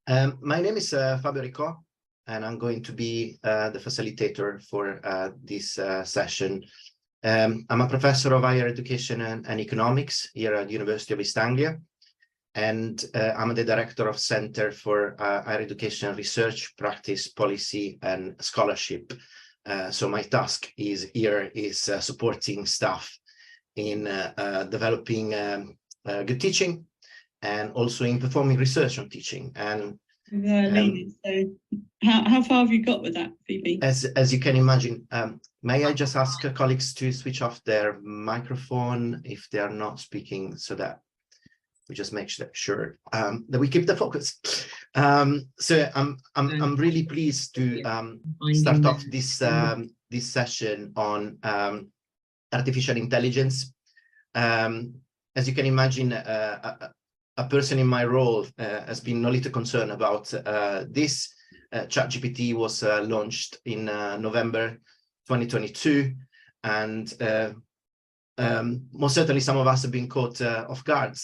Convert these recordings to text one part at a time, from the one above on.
My name is Fabio Ricò, and I'm going to be the facilitator for this session. I'm a professor of higher education and economics here at the University of East Anglia, and I'm the director of Center for Higher Education Research, Practice, Policy, and Scholarship. So my task is supporting staff in developing good teaching, and also in performing research on teaching. And so how far have you got with that, Phoebe? As you can imagine, may I just ask colleagues to switch off their microphone if they are not speaking, so that we just make sure that we keep the focus. So I'm really pleased to start off this session on artificial intelligence. As you can imagine, a person in my role has been a little concerned about this. Chat GPT was launched in November 2022, and most certainly some of us have been caught off guard,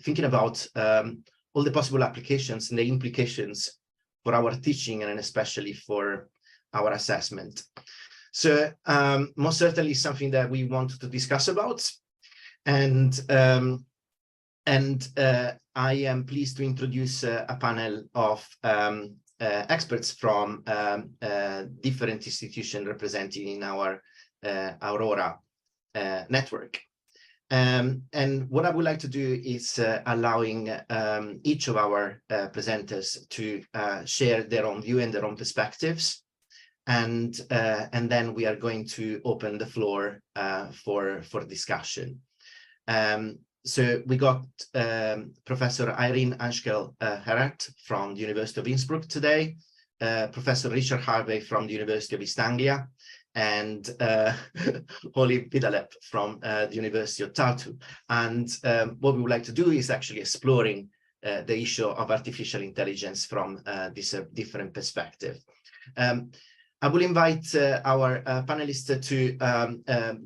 thinking about all the possible applications and the implications for our teaching, and especially for our assessment. So most certainly something that we wanted to discuss about. And I am pleased to introduce a panel of experts from different institutions represented in our Aurora network. And what I would like to do is allowing each of our presenters to share their own view and their own perspectives. And then we are going to open the floor for discussion. So we got Professor Irene Hantschel-Erhart from the University of Innsbruck today, Professor Richard Harvey from the University of East Anglia, and Auli Viidalepp from the University of Tartu. And what we would like to do is actually exploring the issue of artificial intelligence from this different perspective. I will invite our panelists to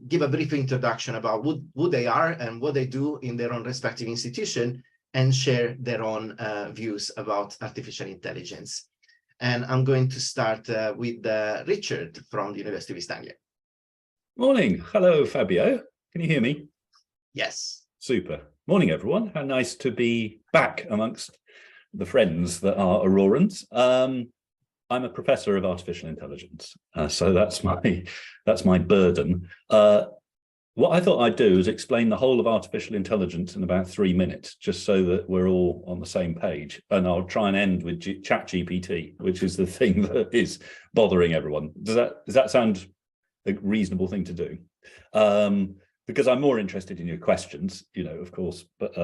give a brief introduction about who they are and what they do in their own respective institution, and share their own views about artificial intelligence. And I'm going to start with Richard from the University of East Anglia. Morning. Hello, Fabio. Can you hear me? Yes. Super. Morning, everyone. How nice to be back amongst the friends that are Aurorans. I'm a professor of artificial intelligence, so that's my burden. What I thought I'd do is explain the whole of artificial intelligence in about 3 minutes, just so that we're all on the same page. And I'll try and end with Chat GPT, which is the thing that is bothering everyone. Does that sound a reasonable thing to do? Because I'm more interested in your questions, of course. But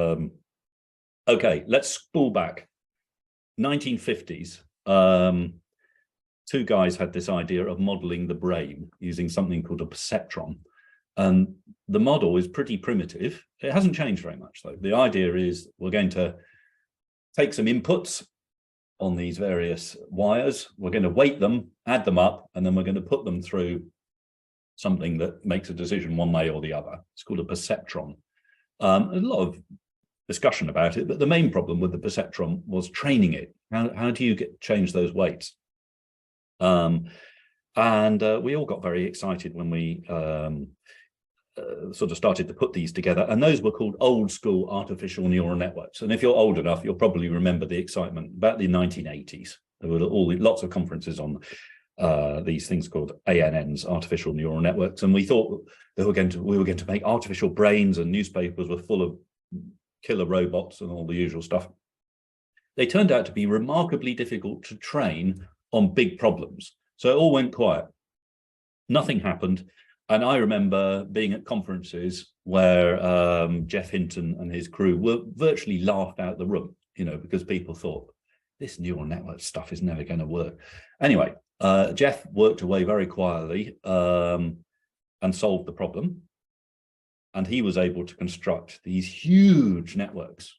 okay, let's spool back. 1950s. Two guys had this idea of modeling the brain using something called a perceptron. And the model is pretty primitive. It hasn't changed very much, though. The idea is we're going to take some inputs on these various wires. We're going to weight them, add them up, and then we're going to put them through something that makes a decision one way or the other. It's called a perceptron. A lot of discussion about it, but the main problem with the perceptron was training it. How do you change those weights? And we all got very excited when we sort of started to put these together, and those were called old school artificial neural networks. And if you're old enough, you'll probably remember the excitement about the 1980s. There were lots of conferences on these things called ANNs, artificial neural networks, and we thought we were going to make artificial brains, and newspapers were full of killer robots and all the usual stuff. They turned out to be remarkably difficult to train on big problems. So it all went quiet. Nothing happened. And I remember being at conferences where Jeff Hinton and his crew were virtually laughed out the room, because people thought this neural network stuff is never going to work. Anyway, Jeff worked away very quietly and solved the problem. And he was able to construct these huge networks.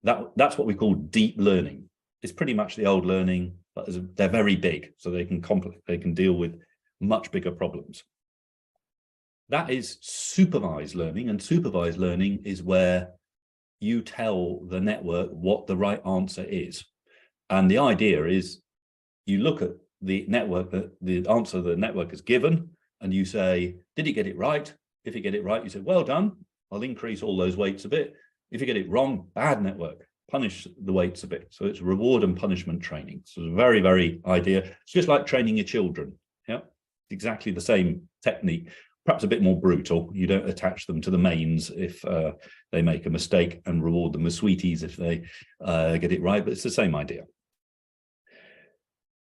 That's what we call deep learning. It's pretty much the old learning, but they're very big, so they can deal with much bigger problems. That is supervised learning, and supervised learning is where you tell the network what the right answer is. And the idea is you look at the network, the answer the network is given, and you say, did he get it right? If you get it right, you say, well done, I'll increase all those weights a bit. If you get it wrong, bad network, punish the weights a bit. So it's reward and punishment training. So it's a very, very idea. It's just like training your children. Yeah, exactly the same technique, perhaps a bit more brutal. You don't attach them to the mains if they make a mistake and reward them with sweeties if they get it right, but it's the same idea.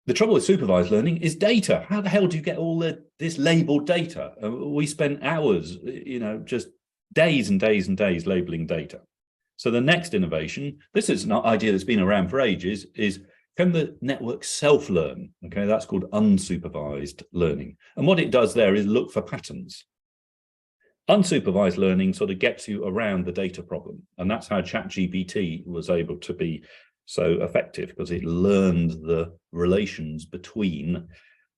The trouble with supervised learning is data. How the hell do you get all this labeled data? We spent hours, just days and days and days labeling data. So the next innovation, this is an idea that's been around for ages, is can the network self-learn? Okay, that's called unsupervised learning. And what it does there is look for patterns. Unsupervised learning sort of gets you around the data problem. And that's how Chat GPT was able to be so effective, because it learned the relations between,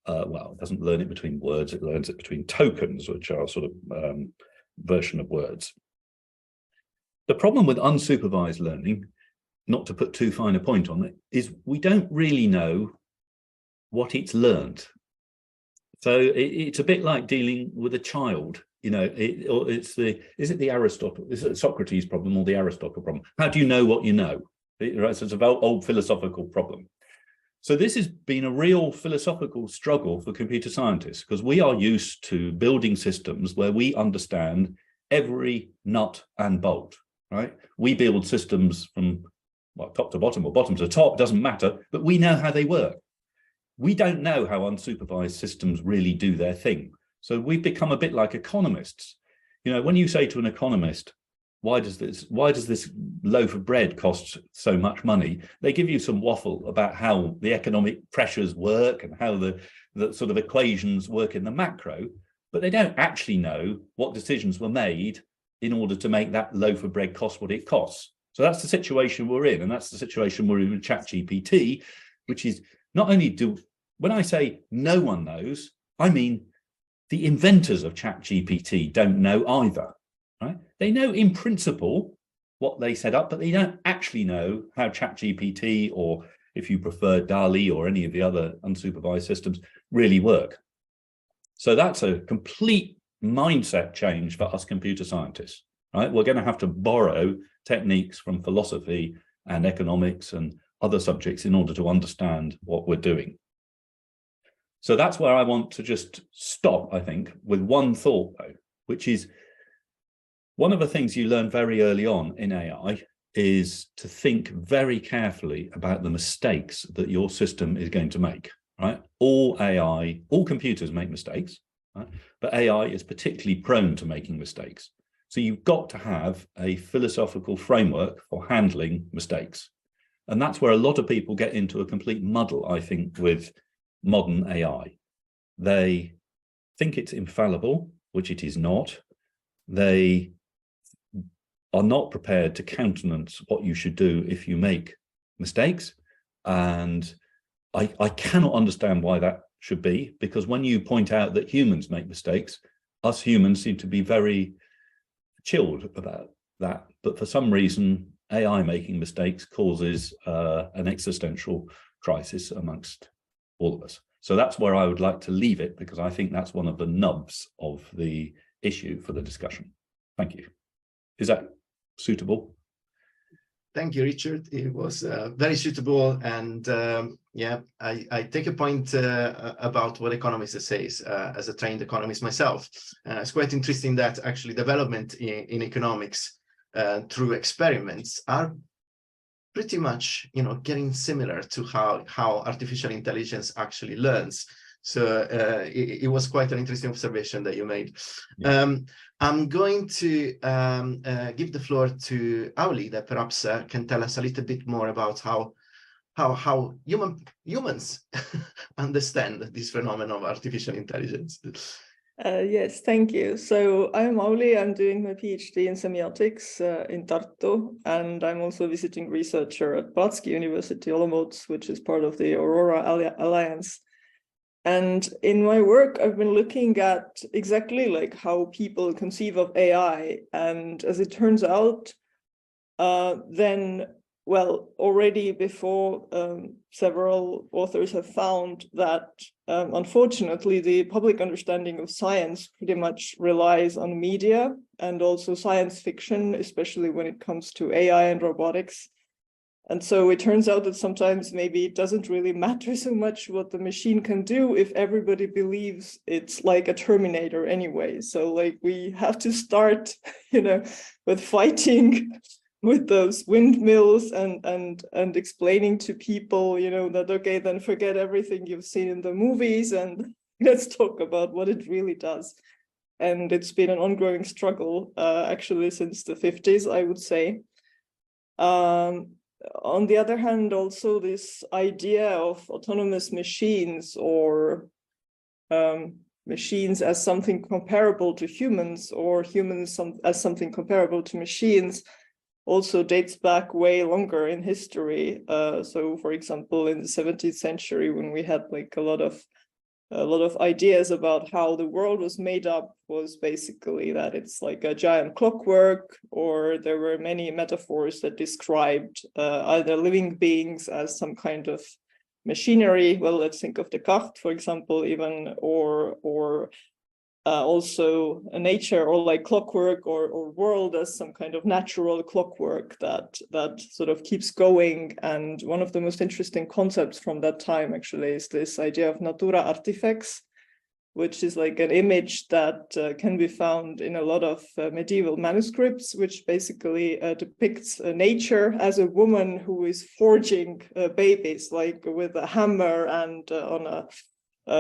well, it doesn't learn it between words, it learns it between tokens, which are sort of version of words. The problem with unsupervised learning, not to put too fine a point on it, is we don't really know what it's learned. So it's a bit like dealing with a child. Is it the Socrates problem or the Aristotle problem? How do you know what you know? Right, so it's an old philosophical problem. So this has been a real philosophical struggle for computer scientists, because we are used to building systems where we understand every nut and bolt, right? We build systems from top to bottom or bottom to top, doesn't matter, but we know how they work. We don't know how unsupervised systems really do their thing. So we've become a bit like economists. When you say to an economist, why does this loaf of bread cost so much money? They give you some waffle about how the economic pressures work and how the sort of equations work in the macro, but they don't actually know what decisions were made in order to make that loaf of bread cost what it costs. So that's the situation we're in, and that's the situation we're in with Chat GPT, which is not only when I say no one knows, I mean the inventors of Chat GPT don't know either. Right? They know in principle what they set up, but they don't actually know how Chat GPT, or if you prefer DALL-E or any of the other unsupervised systems, really work. So that's a complete mindset change for us computer scientists. Right? We're going to have to borrow techniques from philosophy and economics and other subjects in order to understand what we're doing. So that's where I want to just stop, I think, with one thought, though, which is one of the things you learn very early on in AI is to think very carefully about the mistakes that your system is going to make, right? All computers make mistakes, right? But AI is particularly prone to making mistakes. So you've got to have a philosophical framework for handling mistakes. And that's where a lot of people get into a complete muddle, I think, with modern AI. They think it's infallible, which it is not. They are not prepared to countenance what you should do if you make mistakes. And I cannot understand why that should be, because when you point out that humans make mistakes, us humans seem to be very chilled about that. But for some reason, AI making mistakes causes an existential crisis amongst all of us. So that's where I would like to leave it, because I think that's one of the nubs of the issue for the discussion. Thank you. Is that suitable? Thank you, Richard. It was very suitable. And yeah, I take a point about what economists say as a trained economist myself. It's quite interesting that actually development in economics through experiments are pretty much, getting similar to how artificial intelligence actually learns. So it was quite an interesting observation that you made. Yeah. I'm going to give the floor to Auli, that perhaps can tell us a little bit more about how humans understand this phenomenon of artificial intelligence. Yes, thank you. So I'm Auli. I'm doing my PhD in semiotics in Tartu, and I'm also a visiting researcher at Platski University Olomouc, which is part of the Aurora Alliance. And in my work, I've been looking at exactly like how people conceive of AI. And as it turns out, then well, already before, several authors have found that, unfortunately, the public understanding of science pretty much relies on media and also science fiction, especially when it comes to AI and robotics. And so it turns out that sometimes maybe it doesn't really matter so much what the machine can do if everybody believes it's like a Terminator anyway. So like we have to start, with fighting with those windmills and explaining to people, that, okay, then forget everything you've seen in the movies and let's talk about what it really does. And it's been an ongoing struggle, actually, since the 50s, I would say. On the other hand, also this idea of autonomous machines or machines as something comparable to humans or humans as something comparable to machines also dates back way longer in history. So, for example, in the 17th century, when we had like a lot of ideas about how the world was made up, was basically that it's like a giant clockwork, or there were many metaphors that described either living beings as some kind of machinery. Well, let's think of Descartes, for example, even, or also a nature, or like clockwork or world as some kind of natural clockwork that sort of keeps going. And one of the most interesting concepts from that time actually is this idea of natura artifex, which is like an image that can be found in a lot of medieval manuscripts, which basically depicts nature as a woman who is forging babies, like with a hammer and on a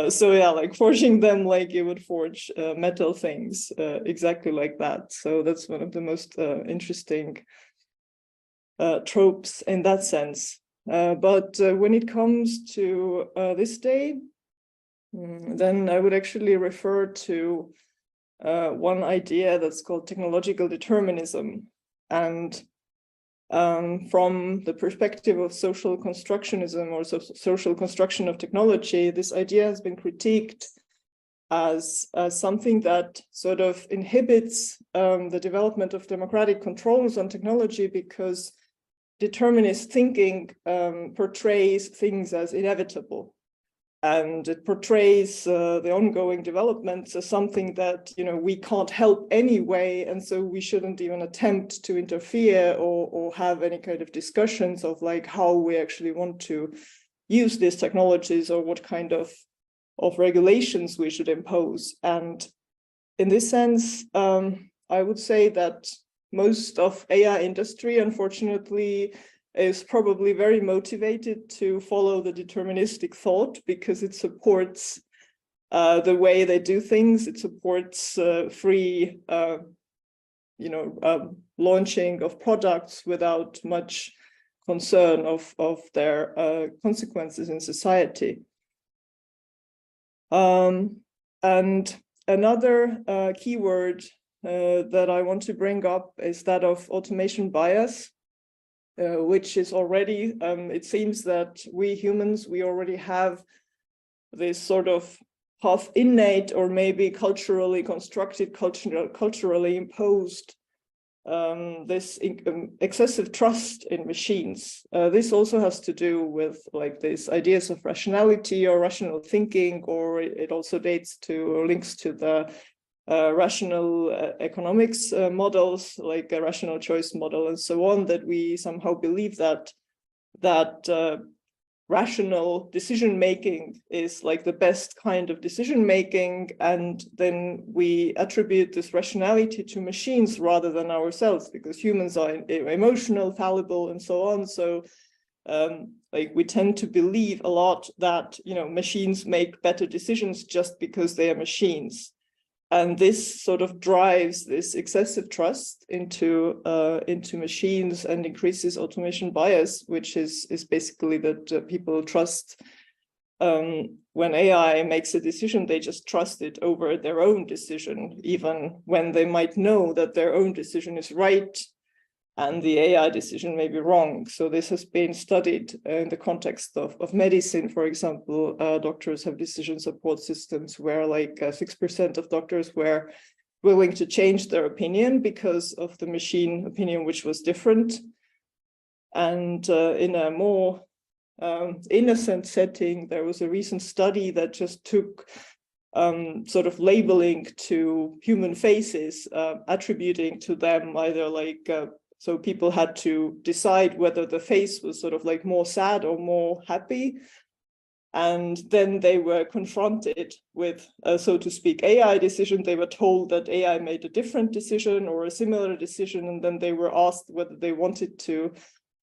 so yeah, like forging them like you would forge metal things, exactly like that. So that's one of the most interesting tropes in that sense. But when it comes to this day, then I would actually refer to one idea that's called technological determinism. And from the perspective of social constructionism or social construction of technology, this idea has been critiqued as something that sort of inhibits the development of democratic controls on technology, because determinist thinking portrays things as inevitable. And it portrays the ongoing developments as something that, we can't help anyway. And so we shouldn't even attempt to interfere or have any kind of discussions of like how we actually want to use these technologies or what kind of regulations we should impose. And in this sense, I would say that most of AI industry, unfortunately, is probably very motivated to follow the deterministic thought, because it supports the way they do things. It supports free, launching of products without much concern of their consequences in society. And another keyword that I want to bring up is that of automation bias. Which is already, it seems that we humans, we already have this sort of half innate or maybe culturally constructed, culturally imposed, this excessive trust in machines. This also has to do with like these ideas of rationality or rational thinking, or it also dates to or links to the rational economics models, like a rational choice model and so on, that we somehow believe that rational decision making is like the best kind of decision making, and then we attribute this rationality to machines rather than ourselves, because humans are emotional, fallible, and so on. So like we tend to believe a lot that machines make better decisions just because they are machines. And this sort of drives this excessive trust into machines and increases automation bias, which is basically that people trust when AI makes a decision, they just trust it over their own decision, even when they might know that their own decision is right and the AI decision may be wrong. So this has been studied in the context of medicine. For example, doctors have decision support systems where like 6% of doctors were willing to change their opinion because of the machine opinion, which was different. And in a more innocent setting, there was a recent study that just took sort of labeling to human faces, attributing to them either like, so people had to decide whether the face was sort of like more sad or more happy. And then they were confronted with, so to speak, AI decision. They were told that AI made a different decision or a similar decision, and then they were asked whether they wanted to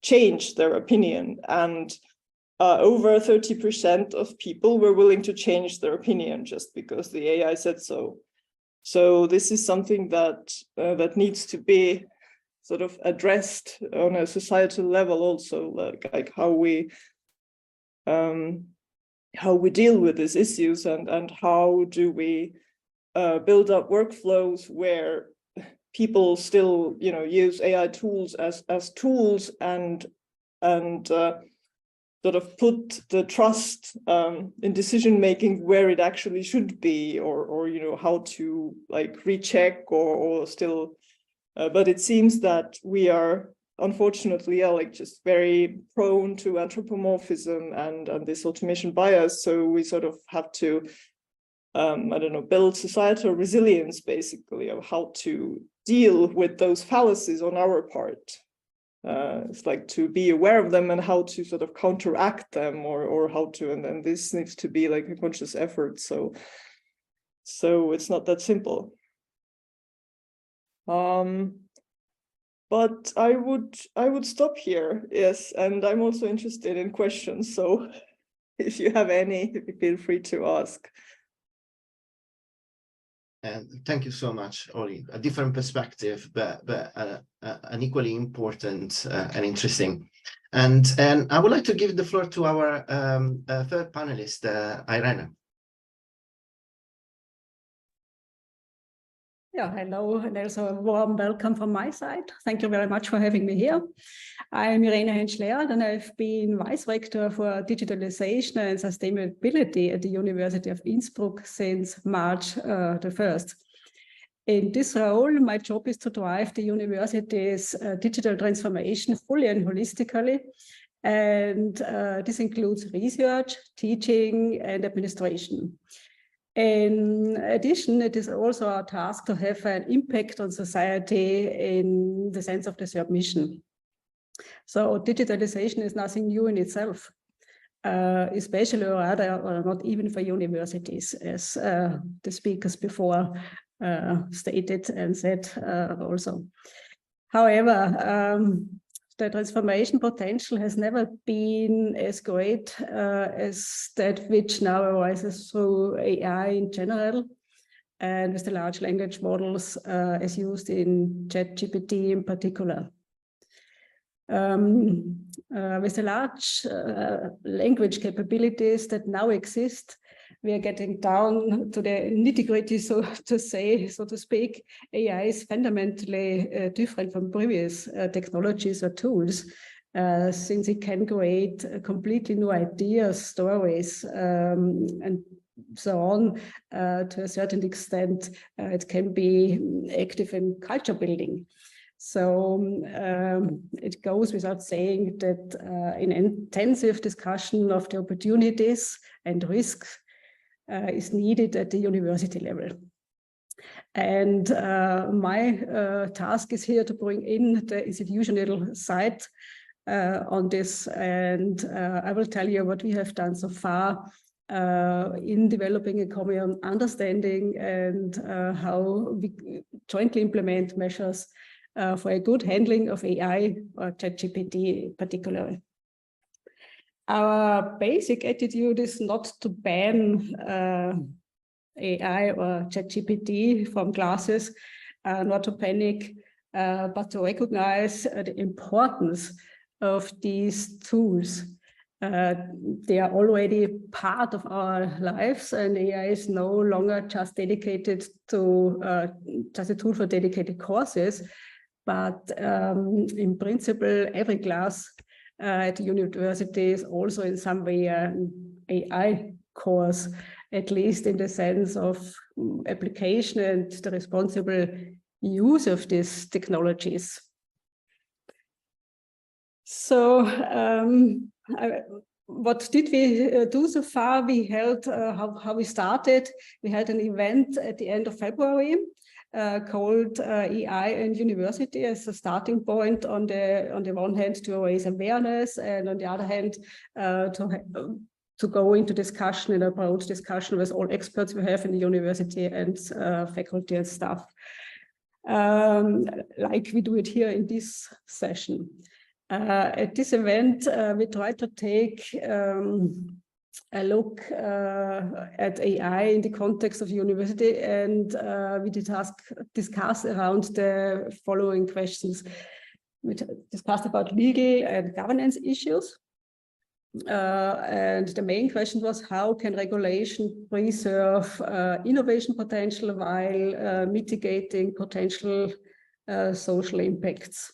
change their opinion. And over 30% of people were willing to change their opinion just because the AI said so. So this is something that that needs to be sort of addressed on a societal level also, like how we deal with these issues, and how do we build up workflows where people still, you know, use AI tools as tools and sort of put the trust in decision making where it actually should be, or you know, how to like recheck or still. But it seems that we are, unfortunately, like just very prone to anthropomorphism and this automation bias. So we sort of have to, I don't know, build societal resilience, basically, of how to deal with those fallacies on our part. It's like to be aware of them and how to sort of counteract them, or how to, and then this needs to be like a conscious effort. So it's not that simple. But I would stop here, yes, and I'm also interested in questions. So if you have any, feel free to ask. And thank you so much, Auli. A different perspective, but an equally important and interesting. And I would like to give the floor to our third panelist, Irene. Yeah, hello, and also a warm welcome from my side. Thank you very much for having me here. I'm Irene Hantschel-Erhart, and I've been Vice Rector for Digitalization and Sustainability at the University of Innsbruck since March the 1st. In this role, my job is to drive the university's digital transformation fully and holistically. And this includes research, teaching, and administration. In addition, it is also our task to have an impact on society in the sense of the third mission. So digitalization is nothing new in itself, especially or rather, or not even for universities, as the speakers before stated and said also. However, the transformation potential has never been as great as that which now arises through AI in general, and with the large language models as used in Chat GPT in particular. With the large language capabilities that now exist, we are getting down to the nitty-gritty, so to speak. AI is fundamentally different from previous technologies or tools, since it can create completely new ideas, stories, and so on. To a certain extent, it can be active in culture building. So it goes without saying that an intensive discussion of the opportunities and risks is needed at the university level. And my task is here to bring in the institutional side on this, and I will tell you what we have done so far in developing a common understanding and how we jointly implement measures for a good handling of AI or ChatGPT particularly. Our basic attitude is not to ban AI or ChatGPT from classes, not to panic, but to recognize the importance of these tools. They are already part of our lives, and AI is no longer just dedicated to just a tool for dedicated courses, but in principle, every class at the university is also in some way an AI course, at least in the sense of application and the responsible use of these technologies. So what did we do so far? We held, how we started, we had an event at the end of February called AI and University as a starting point on the one hand to raise awareness, and on the other hand to go into discussion and approach discussion with all experts we have in the university and faculty and staff, like we do it here in this session. At this event, we try to take a look at AI in the context of university, and we discuss around the following questions. We discussed about legal and governance issues. And the main question was, how can regulation preserve innovation potential while mitigating potential social impacts?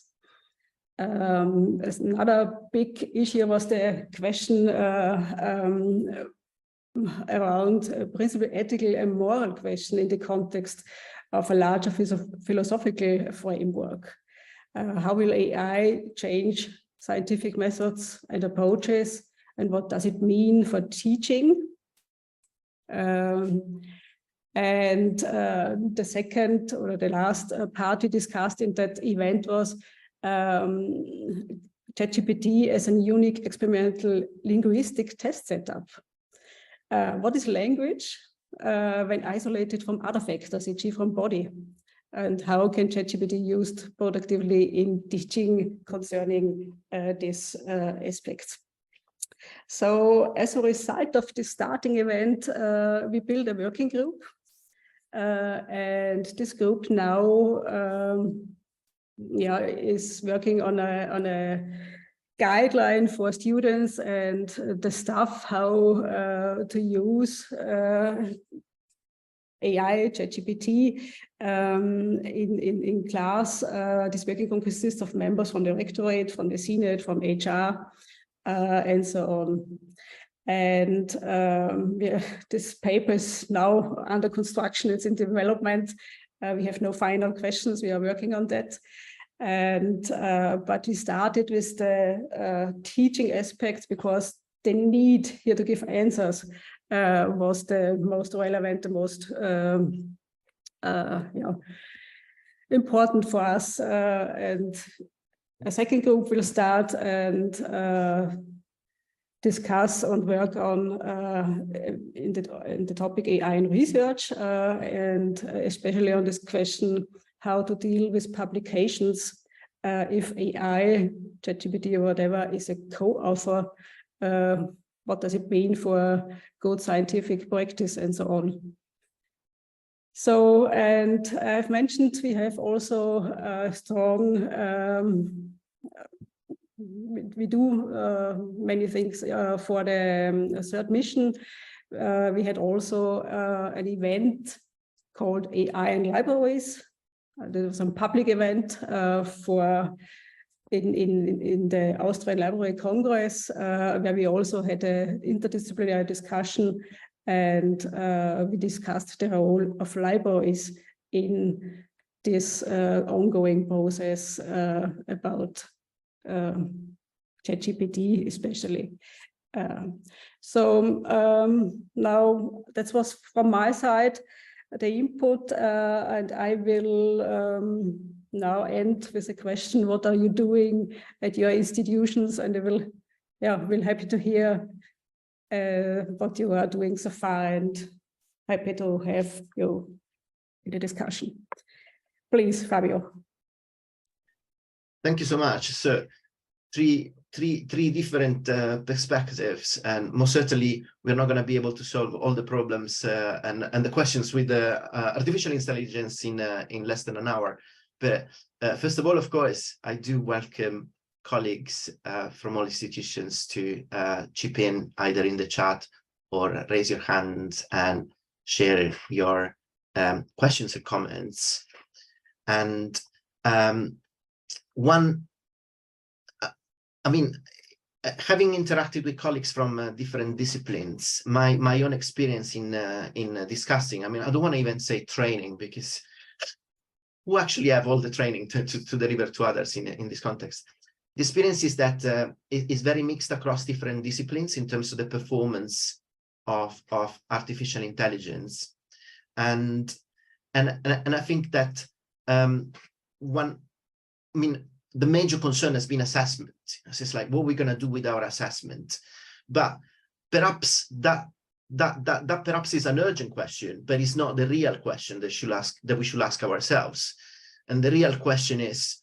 Another big issue was the question around principal ethical and moral question in the context of a larger philosophical framework. How will AI change scientific methods and approaches, and what does it mean for teaching? And the second or the last part we discussed in that event was ChatGPT as a unique experimental linguistic test setup. What is language when isolated from other factors, e.g. from body? And how can ChatGPT used productively in teaching concerning these aspects? So as a result of this starting event, we built a working group. And this group now is working on a guideline for students and the staff how to use AI, ChatGPT in class. This working group consists of members from the rectorate, from the Senate, from HR, and so on. And this paper is now under construction, it's in development. We have no final questions, we are working on that. And but we started with the teaching aspects because the need here to give answers was the most relevant, the most important for us. And a second group will start and discuss and work on in the topic AI in research, and especially on this question, how to deal with publications if AI, ChatGPT or whatever is a co-author. What does it mean for good scientific practice and so on? So, and I've mentioned we have also a strong, we do many things for the third mission. We had also an event called AI and Libraries. There was some public event for in the Austrian Library Congress, where we also had an interdisciplinary discussion, and we discussed the role of libraries in this ongoing process about ChatGPT especially. So now that was from my side, the input, and I will now end with a question: what are you doing at your institutions? And I will, we're happy to hear what you are doing so far, and happy to have you in the discussion. Please, Fabio. Thank you so much. So three different perspectives, and most certainly we're not going to be able to solve all the problems and the questions with the artificial intelligence in less than an hour. But first of all, of course, I do welcome colleagues from all institutions to chip in either in the chat or raise your hand and share your questions and comments. And having interacted with colleagues from different disciplines, my own experience in discussing, I don't want to even say training, because who actually have all the training to deliver to others in this context. the experience is that it is very mixed across different disciplines in terms of the performance of artificial intelligence. And I think that the major concern has been assessment. It's like, what are we going to do with our assessment? But perhaps that perhaps is an urgent question, but it's not the real question that we should ask ourselves. And the real question is,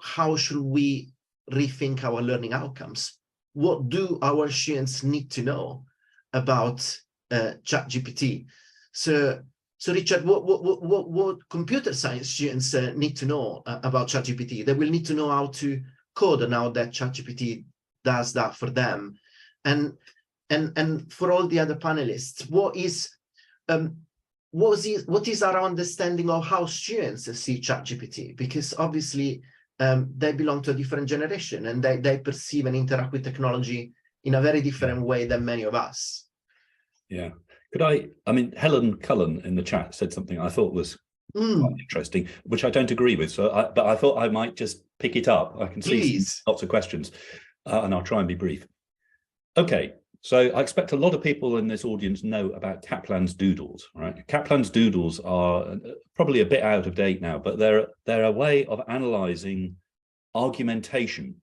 how should we rethink our learning outcomes? What do our students need to know about Chat GPT? So Richard, what computer science students need to know about Chat GPT? They will need to know how to code now that Chat GPT does that for them. And for all the other panelists, what is our understanding of how students see Chat GPT? Because obviously they belong to a different generation, and they perceive and interact with technology in a very different way than many of us. Yeah. Could I mean, Helen Cullen in the chat said something I thought was quite interesting, which I don't agree with. But I thought I might just pick it up. I can see lots of questions, and I'll try and be brief. Okay, so I expect a lot of people in this audience know about Kaplan's doodles, right? Kaplan's doodles are probably a bit out of date now, but they're a way of analyzing argumentation,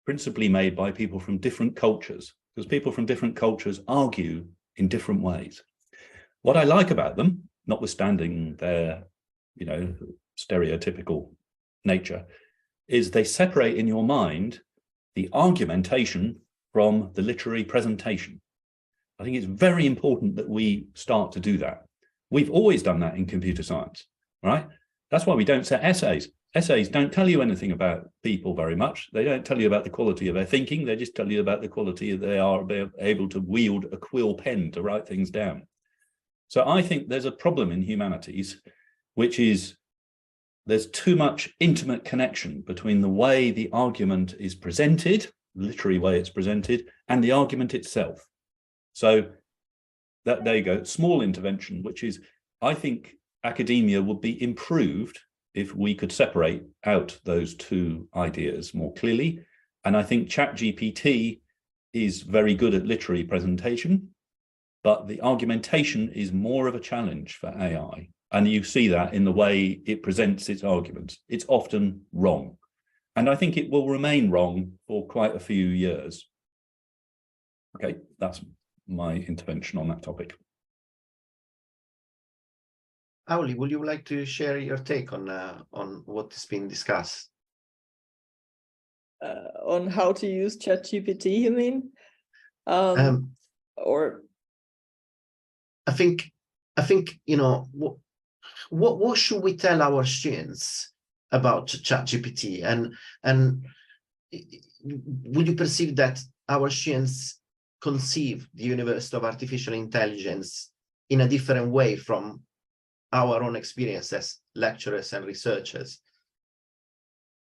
principally made by people from different cultures, because people from different cultures argue in different ways. What I like about them, notwithstanding their, stereotypical nature, is they separate in your mind the argumentation from the literary presentation. I think it's very important that we start to do that. We've always done that in computer science, right? That's why we don't set essays. Essays don't tell you anything about people very much. They don't tell you about the quality of their thinking. They just tell you about the quality of they are able to wield a quill pen to write things down. So I think there's a problem in humanities, which is there's too much intimate connection between the way the argument is presented, the literary way it's presented, and the argument itself. So there you go, small intervention, which is, I think academia would be improved if we could separate out those two ideas more clearly. And I think Chat GPT is very good at literary presentation, but the argumentation is more of a challenge for AI. And you see that in the way it presents its arguments. It's often wrong. And I think it will remain wrong for quite a few years. Okay, that's my intervention on that topic. Auli, would you like to share your take on what has been discussed? On how to use ChatGPT, you mean? Or I think what should we tell our students about ChatGPT, and would you perceive that our students conceive the universe of artificial intelligence in a different way from our own experience as lecturers and researchers?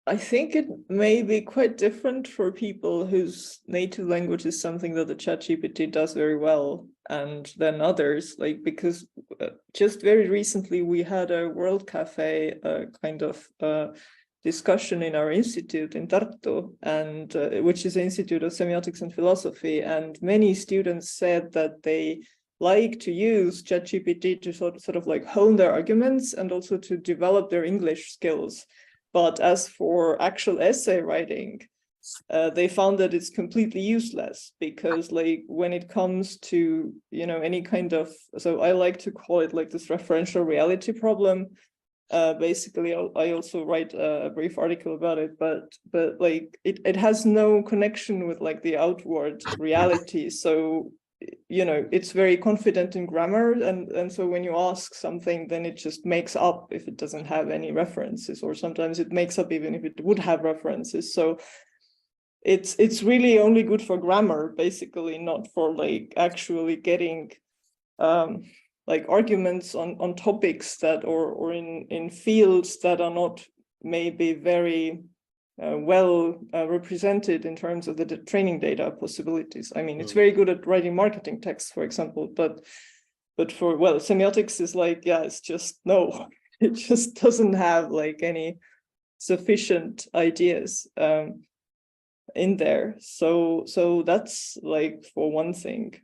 I think it may be quite different for people whose native language is something that the ChatGPT does very well, and then others, because just very recently we had a World Cafe kind of discussion in our institute in Tartu, and which is the Institute of Semiotics and Philosophy, and many students said that they like to use ChatGPT to sort of like hone their arguments and also to develop their English skills. But as for actual essay writing, they found that it's completely useless, because when it comes to, any kind of, so I like to call it like this referential reality problem. Basically, I also write a brief article about it, but it has no connection with the outward reality. So it's very confident in grammar, and so when you ask something, then it just makes up if it doesn't have any references, or sometimes it makes up even if it would have references. So it's really only good for grammar, basically, not for actually getting arguments on topics that or in fields that are not maybe very well represented in terms of the training data possibilities. I mean, it's very good at writing marketing texts, for example, but for, semiotics is it's just no, it just doesn't have any sufficient ideas in there. So that's like for one thing.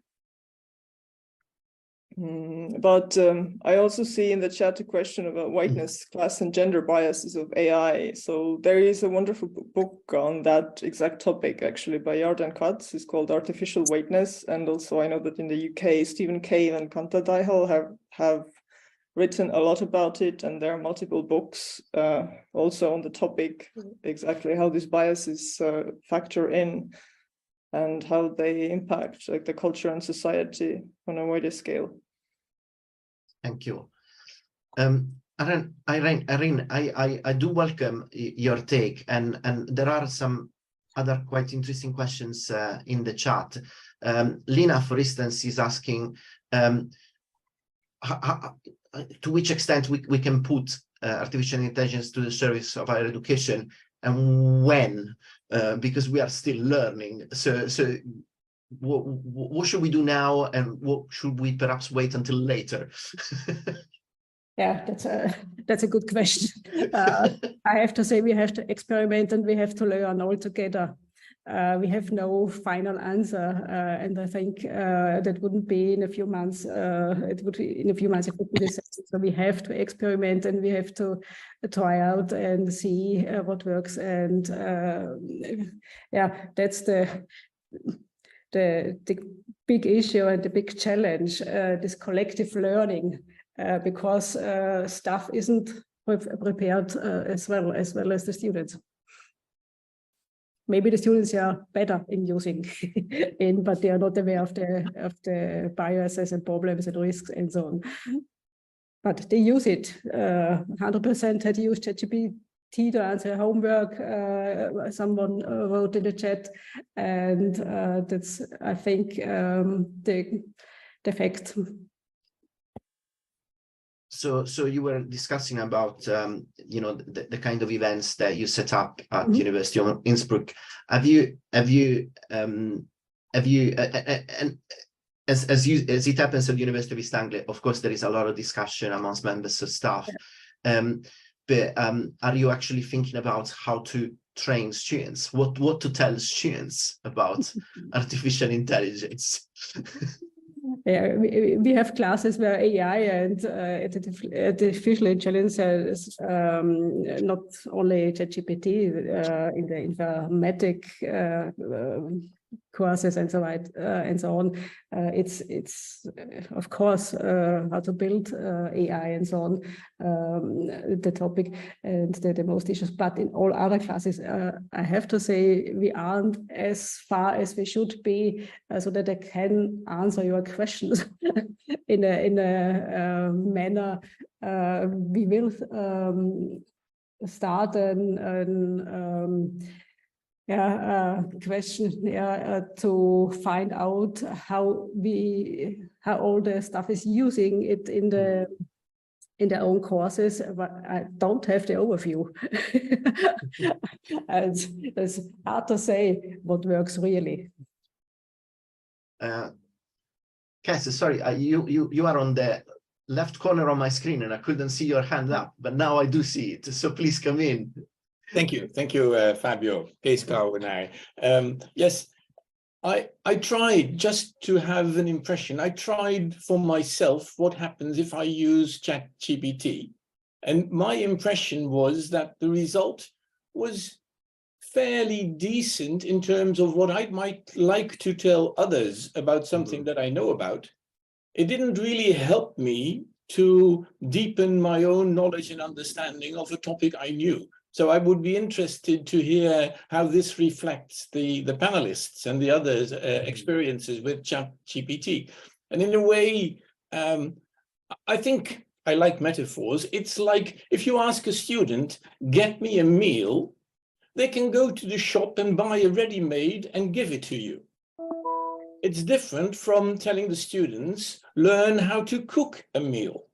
But I also see in the chat a question about whiteness, class and gender biases of AI. So there is a wonderful book on that exact topic, actually, by Yarden Katz. It's called Artificial Whiteness. And also I know that in the UK, Stephen Cave and Kanta Daihel have written a lot about it. And there are multiple books also on the topic, exactly how these biases factor in and how they impact like the culture and society on a wider scale. Thank you. Irene, I do welcome your take, and there are some other quite interesting questions in the chat. Lina, for instance, is asking to which extent we can put artificial intelligence to the service of higher education, and when, because we are still learning. So what should we do now, and what should we perhaps wait until later? Yeah, that's a good question. I have to say we have to experiment and we have to learn all together. We have no final answer, and I think that wouldn't be in a few months. It would be in a few months. It would be the same. So we have to experiment and we have to try out and see what works. And yeah, that's the big issue and the big challenge, this collective learning, because staff isn't prepared as well as the students. Maybe the students are better in using it, but they are not aware of the biases and problems and risks and so on. But they use it. 100% had used ChatGPT to answer homework. Someone wrote in the chat, and that's, I think, the fact. So you were discussing about the kind of events that you set up at University of Innsbruck. Have you and as it happens at the University of East Anglia, of course there is a lot of discussion amongst members of staff. But are you actually thinking about how to train students? What to tell students about artificial intelligence? Yeah, we have classes where AI and artificial intelligence is not only ChatGPT in the informatic courses and so on. It's of course how to build AI and so on, the topic and the most issues. But in all other classes, I have to say we aren't as far as we should be, so that I can answer your questions in a manner. We will start question to find out how all the staff is using it in their own courses, but I don't have the overview. And it's hard to say what works really. Cassie, sorry, you are on the left corner of my screen and I couldn't see your hand up, but now I do see it. So please come in. Thank you, Fabio, Pescao and I. Yes, I tried just to have an impression. I tried for myself what happens if I use Chat GPT. And my impression was that the result was fairly decent in terms of what I might like to tell others about something that I know about. It didn't really help me to deepen my own knowledge and understanding of a topic I knew. So I would be interested to hear how this reflects the panelists and the others' experiences with Chat GPT. And in a way, I think I like metaphors. It's like if you ask a student, get me a meal, they can go to the shop and buy a ready-made and give it to you. It's different from telling the students, learn how to cook a meal.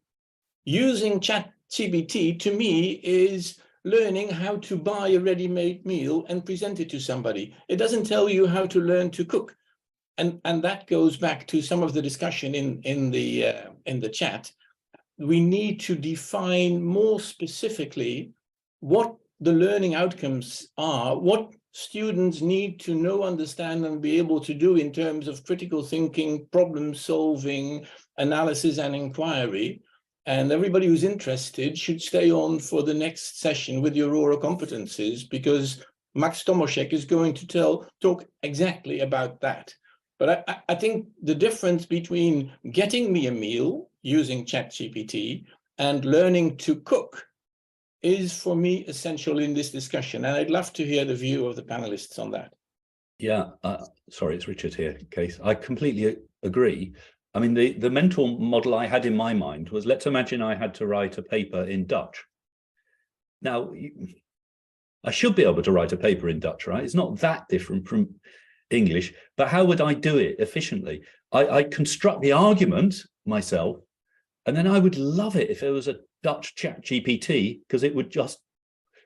Using Chat GPT to me is learning how to buy a ready-made meal and present it to somebody. It doesn't tell you how to learn to cook. And that goes back to some of the discussion in the chat. We need to define more specifically what the learning outcomes are, what students need to know, understand, and be able to do in terms of critical thinking, problem solving, analysis, and inquiry. And everybody who's interested should stay on for the next session with the Aurora competencies, because Max Tomoshek is going to talk exactly about that. But I think the difference between getting me a meal using Chat GPT and learning to cook is, for me, essential in this discussion. And I'd love to hear the view of the panelists on that. Yeah, sorry, it's Richard here, Case. I completely agree. I mean, the mental model I had in my mind was, let's imagine I had to write a paper in Dutch. Now, I should be able to write a paper in Dutch, right? It's not that different from English, but how would I do it efficiently? I construct the argument myself, and then I would love it if there was a Dutch Chat GPT, because it would just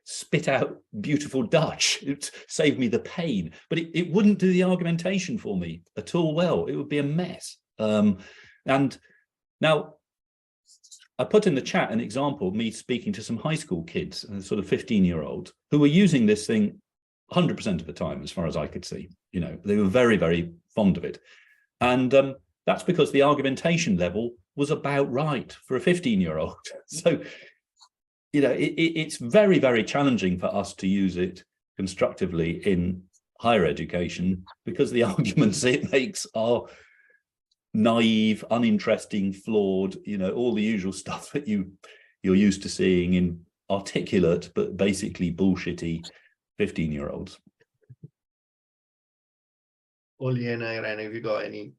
spit out beautiful Dutch. It would save me the pain, but it wouldn't do the argumentation for me at all well. It would be a mess. And now I put in the chat an example of me speaking to some high school kids, sort of 15-year-olds, who were using this thing 100% of the time, as far as I could see. You know, they were very, very fond of it. And that's because the argumentation level was about right for a 15-year-old. So, you know, it's very, very challenging for us to use it constructively in higher education, because the arguments it makes are naive, uninteresting, flawed, you know, all the usual stuff that you're used to seeing in articulate but basically bullshitty 15-year-olds. Auli and Irene, have you got any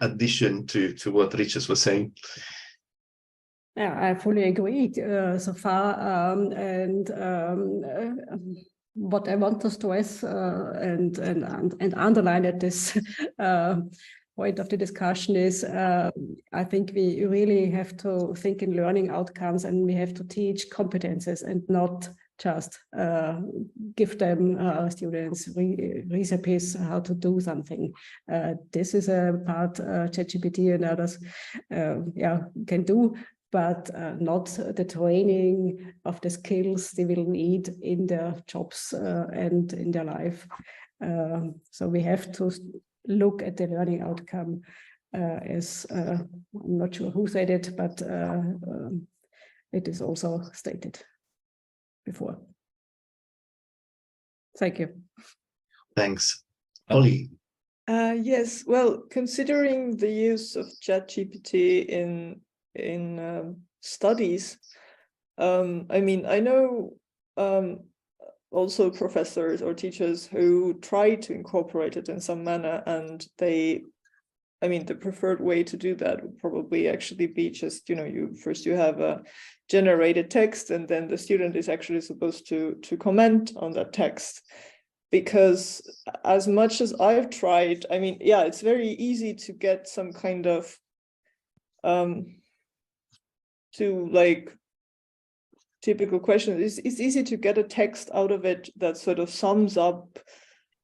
addition to what Richard was saying? Yeah, I fully agree so far. What I want to stress and underline at this point of the discussion is, I think we really have to think in learning outcomes, and we have to teach competences and not just give them students recipes how to do something. This is a part ChatGPT and others can do, but not the training of the skills they will need in their jobs and in their life. So we have to look at the learning outcome as, I'm not sure who said it, but it is also stated before. Thank you. Thanks. Auli. Yes, well, considering the use of ChatGPT in studies, I mean, I know also professors or teachers who try to incorporate it in some manner, and the preferred way to do that would probably actually be just, you know, you have a generated text, and then the student is actually supposed to comment on that text. Because as much as I've tried, I mean, yeah, it's very easy to get some kind of to like typical questions. It's easy to get a text out of it that sort of sums up,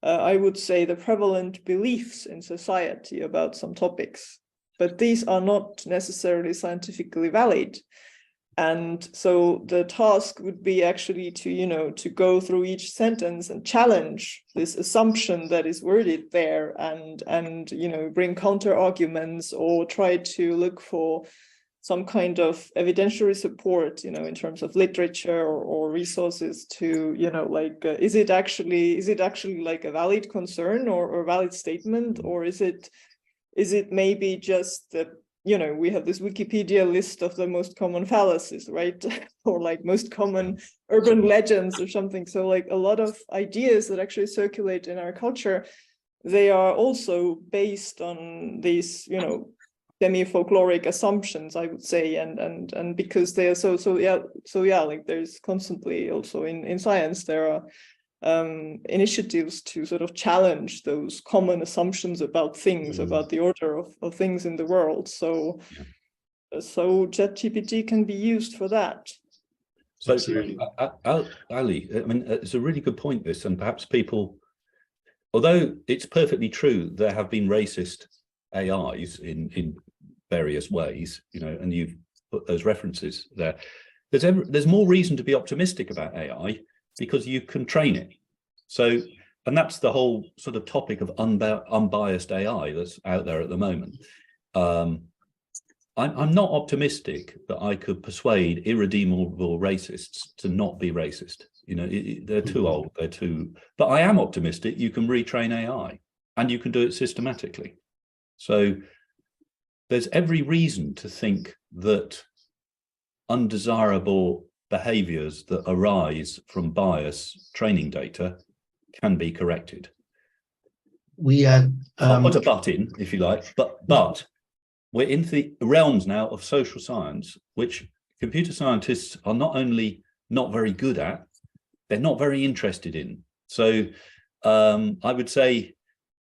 I would say, the prevalent beliefs in society about some topics, but these are not necessarily scientifically valid. And so the task would be actually to, you know, to go through each sentence and challenge this assumption that is worded there, and you know, bring counter arguments or try to look for some kind of evidentiary support, you know, in terms of literature or resources to, you know, like, is it actually like a valid concern or a valid statement, or is it maybe just that, you know, we have this Wikipedia list of the most common fallacies, right? Or like most common urban legends or something. So like a lot of ideas that actually circulate in our culture, they are also based on these, you know, semi-folkloric assumptions, I would say, and because they are so like there's constantly also in science there are initiatives to sort of challenge those common assumptions about things, about the order of things in the world. So ChatGPT can be used for that. So, Auli, I mean, it's a really good point, this, and perhaps people, although it's perfectly true, there have been racist AIs in various ways, you know, and you've put those references there. there's more reason to be optimistic about AI because you can train it. So, and that's the whole sort of topic of unbiased AI that's out there at the moment. I'm not optimistic that I could persuade irredeemable racists to not be racist. You know, they're too old, but I am optimistic you can retrain AI and you can do it systematically. So there's every reason to think that undesirable behaviors that arise from bias training data can be corrected. We had I'll put a but in, if you like, but we're into the realms now of social science, which computer scientists are not only not very good at, they're not very interested in. So I would say,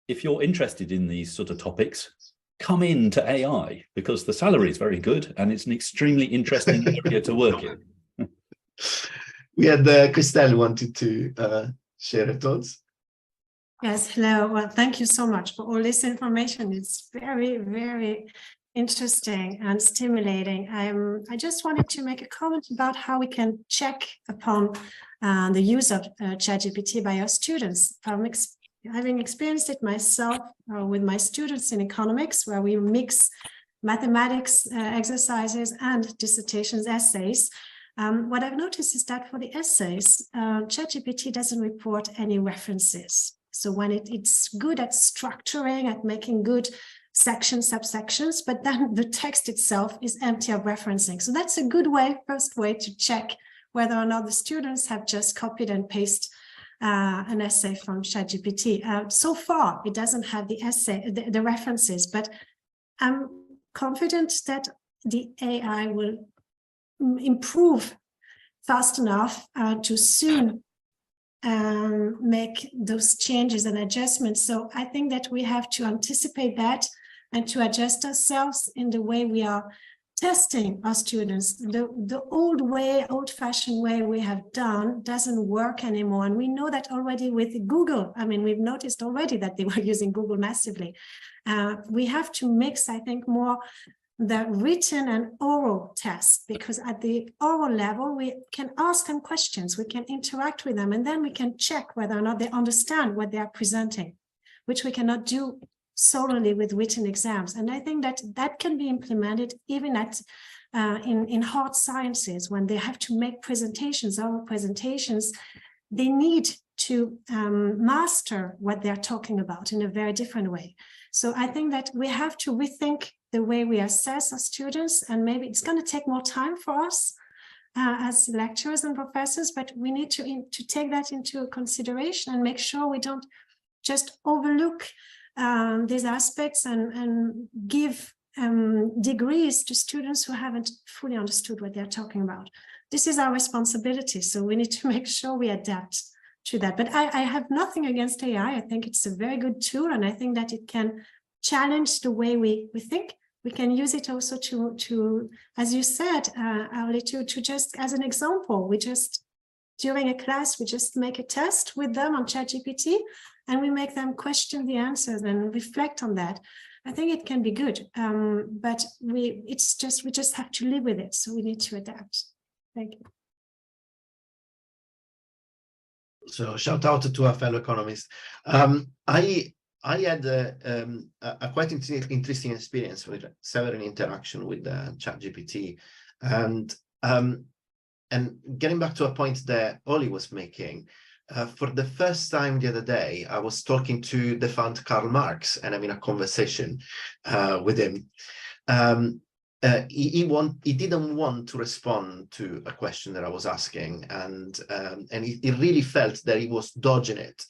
if you're interested in these sort of topics, come into AI, because the salary is very good and it's an extremely interesting area to work in. We had Christelle wanted to share her thoughts. Yes, hello. Well, thank you so much for all this information. It's very, very interesting and stimulating. I just wanted to make a comment about how we can check upon the use of Chat GPT by our students. Having experienced it myself with my students in economics, where we mix mathematics exercises and dissertations essays. What I've noticed is that for the essays, Chat GPT doesn't report any references. So when it's good at structuring, at making good sections, subsections, but then the text itself is empty of referencing. So that's a good way, first way to check whether or not the students have just copied and pasted an essay from ChatGPT. So far, it doesn't have the essay, the references, but I'm confident that the AI will improve fast enough to soon make those changes and adjustments. So I think that we have to anticipate that and to adjust ourselves in the way we are testing our students. The old-fashioned way we have done doesn't work anymore. And we know that already with Google. I mean, we've noticed already that they were using Google massively. We have to mix, I think, more the written and oral tests, because at the oral level, we can ask them questions, we can interact with them, and then we can check whether or not they understand what they are presenting, which we cannot do solely with written exams. And I think that that can be implemented even at in hard sciences, when they have to make presentations, oral presentations, they need to master what they're talking about in a very different way. So I think that we have to rethink the way we assess our students, and maybe it's going to take more time for us as lecturers and professors, but we need to take that into consideration and make sure we don't just overlook these aspects and give degrees to students who haven't fully understood what they're talking about. This is our responsibility, so we need to make sure we adapt to that. But I have nothing against AI. I think it's a very good tool, and I think that it can challenge the way we think. We can use it also to as you said, Auli, to just as an example, we just, during a class, we just make a test with them on ChatGPT, and we make them question the answers and reflect on that. I think it can be good, but we just have to live with it. So we need to adapt. Thank you. So shout out to our fellow economists. I had a quite interesting experience with several interaction with ChatGPT, and getting back to a point that Auli was making. For the first time the other day, I was talking to the founder Karl Marx and having a conversation with him. He didn't want to respond to a question that I was asking, and he really felt that he was dodging it.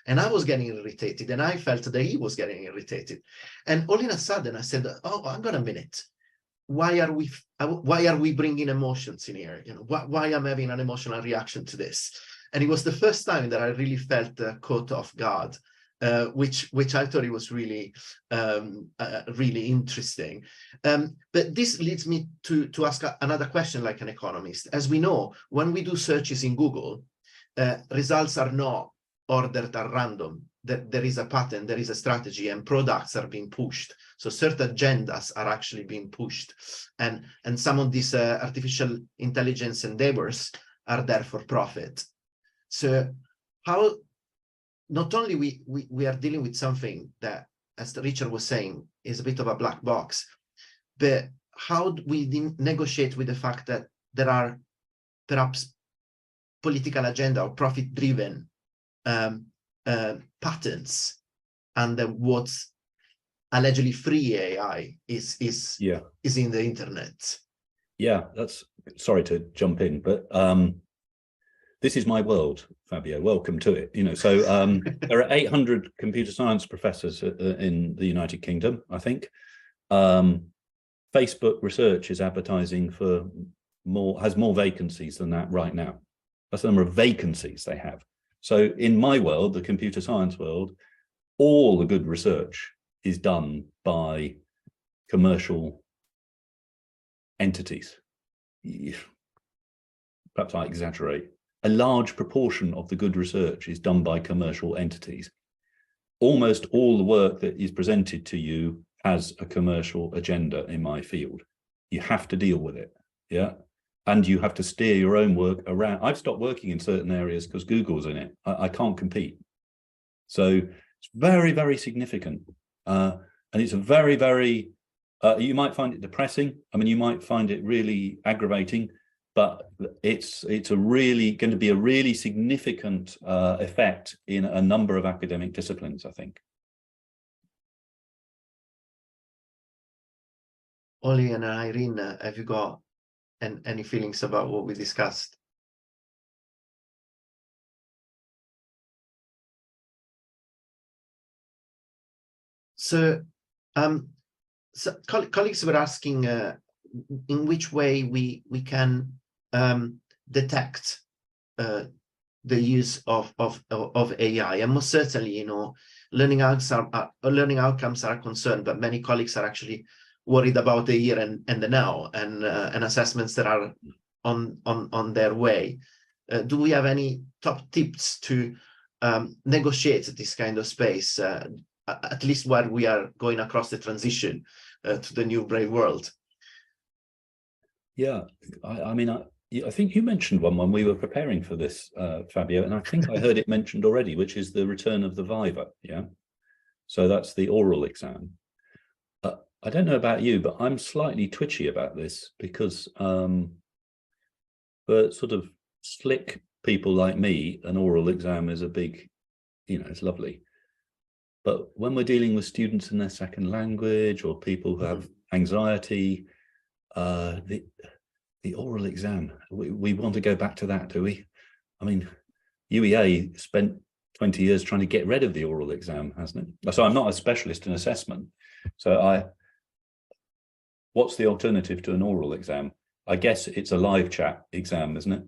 And I was getting irritated, and I felt that he was getting irritated. And all of a sudden I said, oh, hang on a minute. Why are we bringing emotions in here? You know, why I'm having an emotional reaction to this? And it was the first time that I really felt caught off guard, which I thought it was really, really interesting. But this leads me to ask another question, like an economist. As we know, when we do searches in Google, results are not ordered at random. there is a pattern, there is a strategy, and products are being pushed. So certain agendas are actually being pushed, and some of these artificial intelligence endeavors are there for profit. So how not only we are dealing with something that, as Richard was saying, is a bit of a black box, but how do we negotiate with the fact that there are perhaps political agenda or profit-driven patterns, and what's allegedly free AI is in the internet? Yeah, that's, sorry to jump in, but this is my world, Fabio. Welcome to it. You know, so there are 800 computer science professors in the United Kingdom, I think. Facebook Research is advertising for has more vacancies than that right now. That's the number of vacancies they have. So in my world, the computer science world, all the good research is done by commercial entities. Perhaps I exaggerate. A large proportion of the good research is done by commercial entities. Almost all the work that is presented to you has a commercial agenda in my field. You have to deal with it, yeah? And you have to steer your own work around. I've stopped working in certain areas because Google's in it. I can't compete. So it's very, very significant. And it's a very, very, you might find it depressing. I mean, you might find it really aggravating, but it's a really going to be a really significant effect in a number of academic disciplines, I think. Auli and Irene, have you got any feelings about what we discussed? So, colleagues were asking in which way we can detect the use of AI, and most certainly, you know, learning outcomes are concerned, but many colleagues are actually worried about the here and the now, and assessments that are on their way. Do we have any top tips to negotiate this kind of space, at least while we are going across the transition to the new brave world? Yeah, I mean, I think you mentioned one when we were preparing for this, Fabio, and I think I heard it mentioned already, which is the return of the viva. Yeah, so that's the oral exam. I don't know about you, but I'm slightly twitchy about this because for sort of slick people like me, an oral exam is a big, you know, it's lovely. But when we're dealing with students in their second language or people who have anxiety, the oral exam, we want to go back to that, do we? I mean, UEA spent 20 years trying to get rid of the oral exam, hasn't it? So I'm not a specialist in assessment. So what's the alternative to an oral exam? I guess it's a live chat exam, isn't it?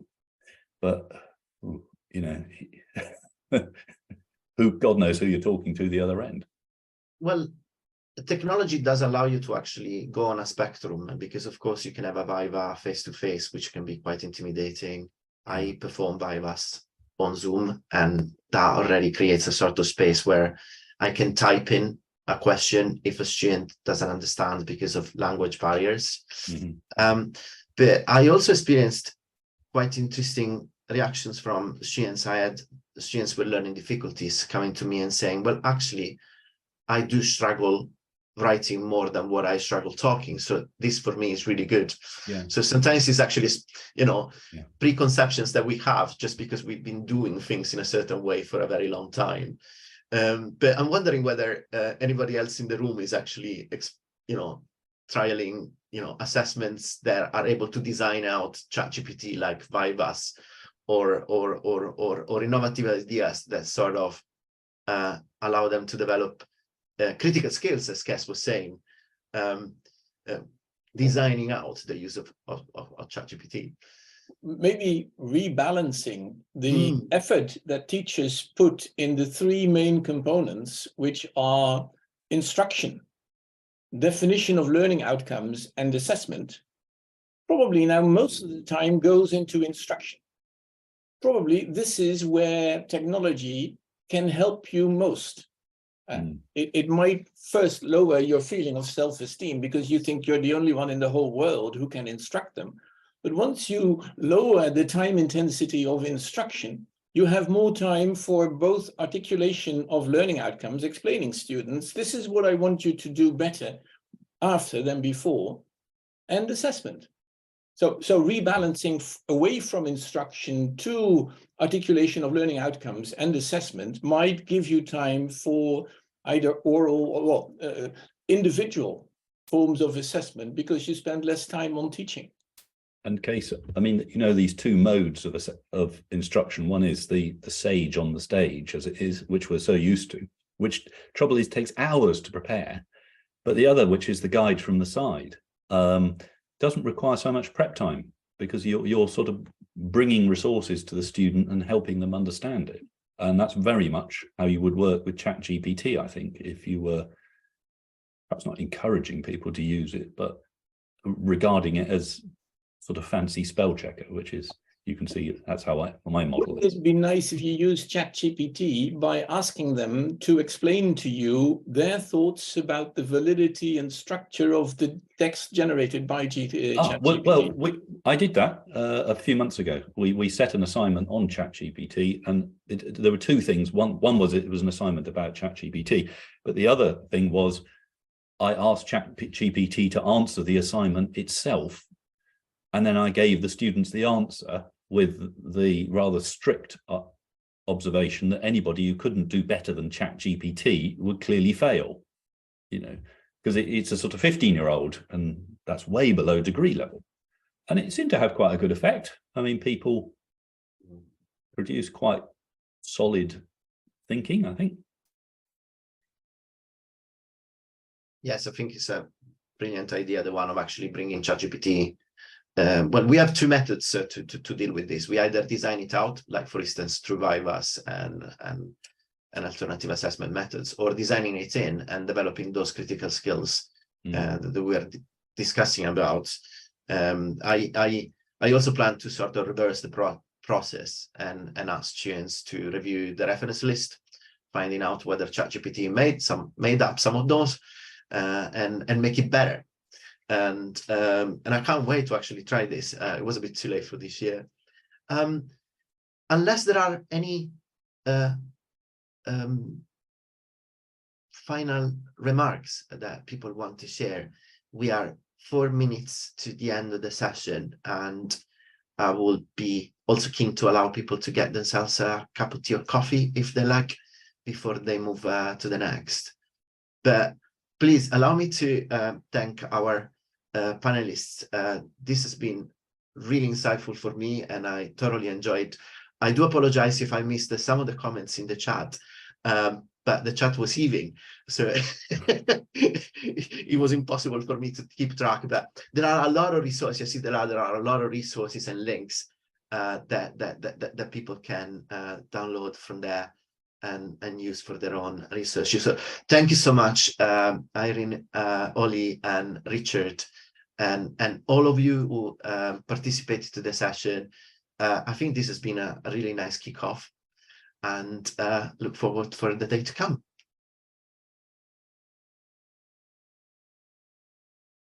But, you know, God knows who you're talking to the other end. Well, the technology does allow you to actually go on a spectrum, because of course you can have a viva face-to-face, which can be quite intimidating. I perform vivas on Zoom, and that already creates a sort of space where I can type in a question if a student doesn't understand because of language barriers. Mm-hmm. But I also experienced quite interesting reactions from students. I had students with learning difficulties coming to me and saying, well, actually, I do struggle writing more than what I struggle talking. So this for me is really good. Yeah. So sometimes it's actually, you know, preconceptions that we have just because we've been doing things in a certain way for a very long time. But I'm wondering whether anybody else in the room is actually, you know, trialing, you know, assessments that are able to design out Chat GPT like Vivas or innovative ideas that sort of allow them to develop critical skills, as Kes was saying, designing out the use of Chat GPT. Maybe rebalancing the effort that teachers put in the three main components, which are instruction, definition of learning outcomes, and assessment. Probably now most of the time goes into instruction. Probably this is where technology can help you most. It might first lower your feeling of self-esteem because you think you're the only one in the whole world who can instruct them. But once you lower the time intensity of instruction, you have more time for both articulation of learning outcomes, explaining students, this is what I want you to do better after than before, and assessment. So rebalancing away from instruction to articulation of learning outcomes and assessment might give you time for either oral or individual forms of assessment because you spend less time on teaching. And case, I mean, you know, these two modes of instruction. One is the sage on the stage, as it is, which we're so used to, which trouble is takes hours to prepare. But the other, which is the guide from the side, doesn't require so much prep time because you're sort of bringing resources to the student and helping them understand it. And that's very much how you would work with Chat GPT, I think, if you were perhaps not encouraging people to use it, but regarding it as sort of fancy spell checker, which is, you can see that's how my model is. It'd be nice if you use Chat GPT by asking them to explain to you their thoughts about the validity and structure of the text generated by Chat GPT. I did that a few months ago. We set an assignment on Chat GPT, and there were two things. One was it was an assignment about Chat GPT, but the other thing was I asked Chat GPT to answer the assignment itself, and then I gave the students the answer with the rather strict observation that anybody who couldn't do better than Chat GPT would clearly fail, you know, because it's a sort of 15-year-old, and that's way below degree level. And it seemed to have quite a good effect. I mean, people produce quite solid thinking, I think. Yes, I think it's a brilliant idea, the one of actually bringing ChatGPT. Well, we have two methods to deal with this. We either design it out, like for instance, through Vivas and alternative assessment methods, or designing it in and developing those critical skills that we are discussing about. I also plan to sort of reverse the process and ask students to review the reference list, finding out whether ChatGPT made up some of those and make it better. And I can't wait to actually try this. It was a bit too late for this year. Unless there are any final remarks that people want to share, we are 4 minutes to the end of the session, and I will be also keen to allow people to get themselves a cup of tea or coffee if they like before they move to the next. But please allow me to thank our panelists. This has been really insightful for me, and I thoroughly enjoyed. I do apologize if I missed some of the comments in the chat, but the chat was heaving, so it was impossible for me to keep track. But there are a lot of resources. I see there are a lot of resources and links that people can download from there and use for their own research. So thank you so much, Irene, Auli, and Richard, and all of you who participated to the session. I think this has been a really nice kickoff, and look forward for the day to come.